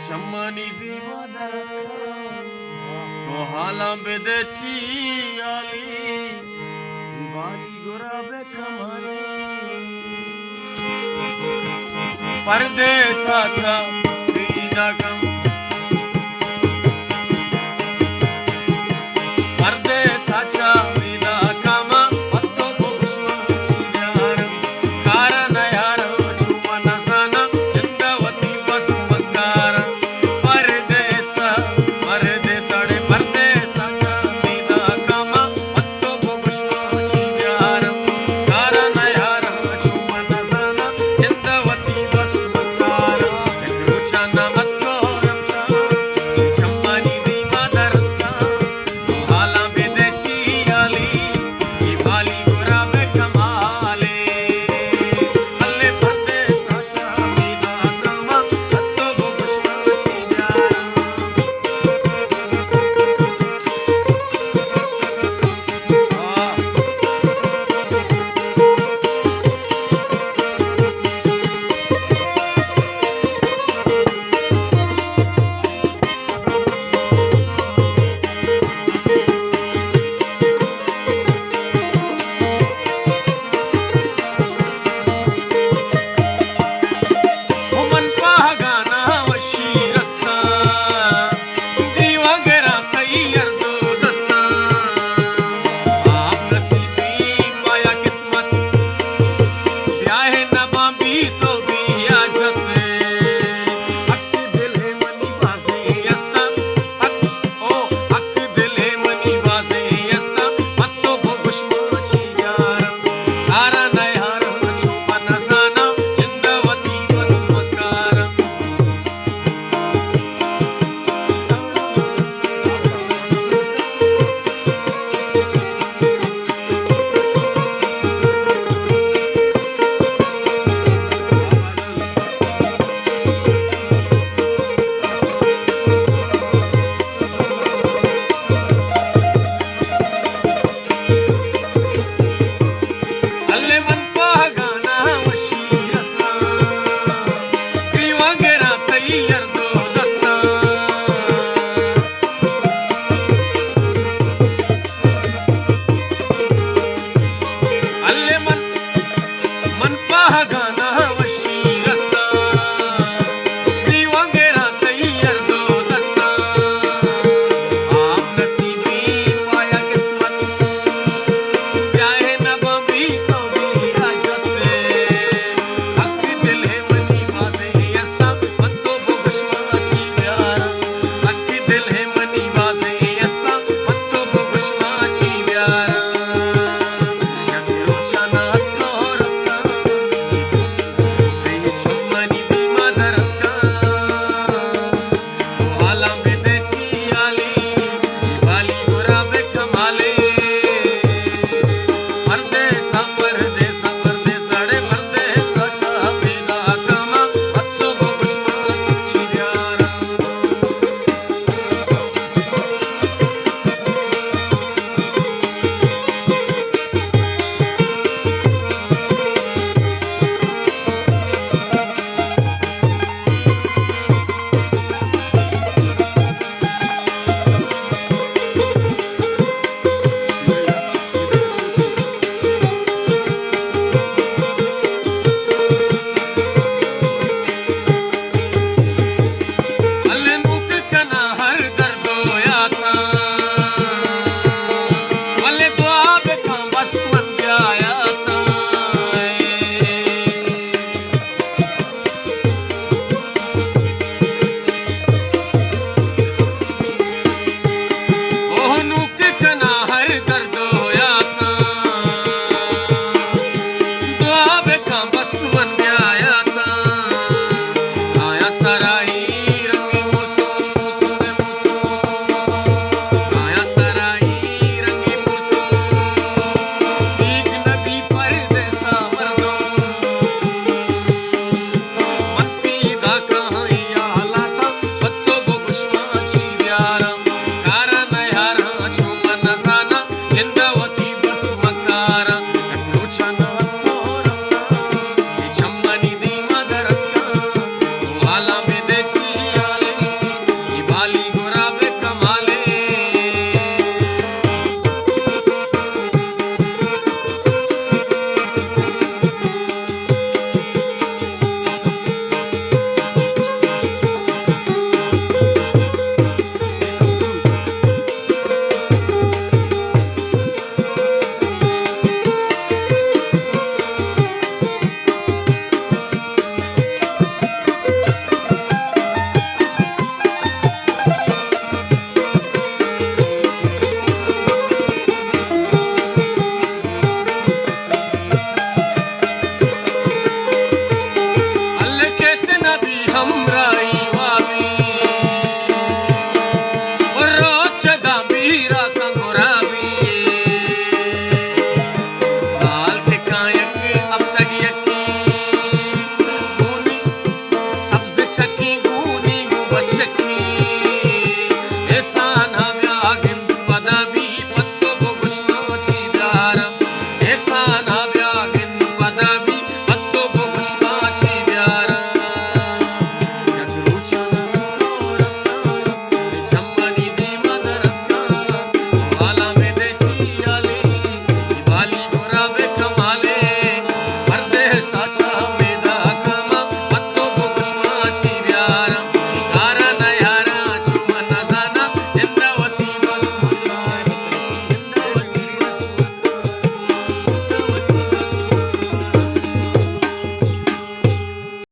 शम्मानी दीवादर तो हाला बेदेची आली दिवाली गुराबे कमाली परदेसाचा विदागम परदेसाच्या विदागमा अत्तो पुष्पचिन्यार कारण यार शुमनसना चंदवती वसमकार परदेसाडे परदेसाच्या विदागमा अत्तो पुष्पचिन्यार कारण यार शुमनसना चंदवती वसमकार चंद्रुचाना अत्तो रंगा शम्मानी दीवादरता हाला बेदेची आली दिवाली गुराबे कमाले अल्ले परदेसाच्या विदागमा अत्तो पुष्पचिन्यार हुमन पागाना वशी रस्ता दिवागरा तैयार दो दस्ता आप नसीबी माया किस्मत ब्याहे नबाबी तो भी आजते हक दिल है मनी बाजे यस्ता हक दिल है मनी बाजे यस्ता मत्तो पुष्पचिन्यार कारण यार शुमनसना चंदवती वसमकार अल्ले मन पागाना वशी रस्ता दिवागरा तैयार दो दस्ता अल्ले मन पागाना वशी रस्ता दिवागरा तैयार दो दस्ता आप नसीबी माया किस्मत ब्याहे नबाबी तो भी आजते हक दिल है मनी बाजे यस्ता मत्तो पुष्पचिन्यार हमराई वावी रोच गंभीरा कंगोरावी बाल के कायक अब तक यकी गूनी सब्ज छकी गूनी बचकी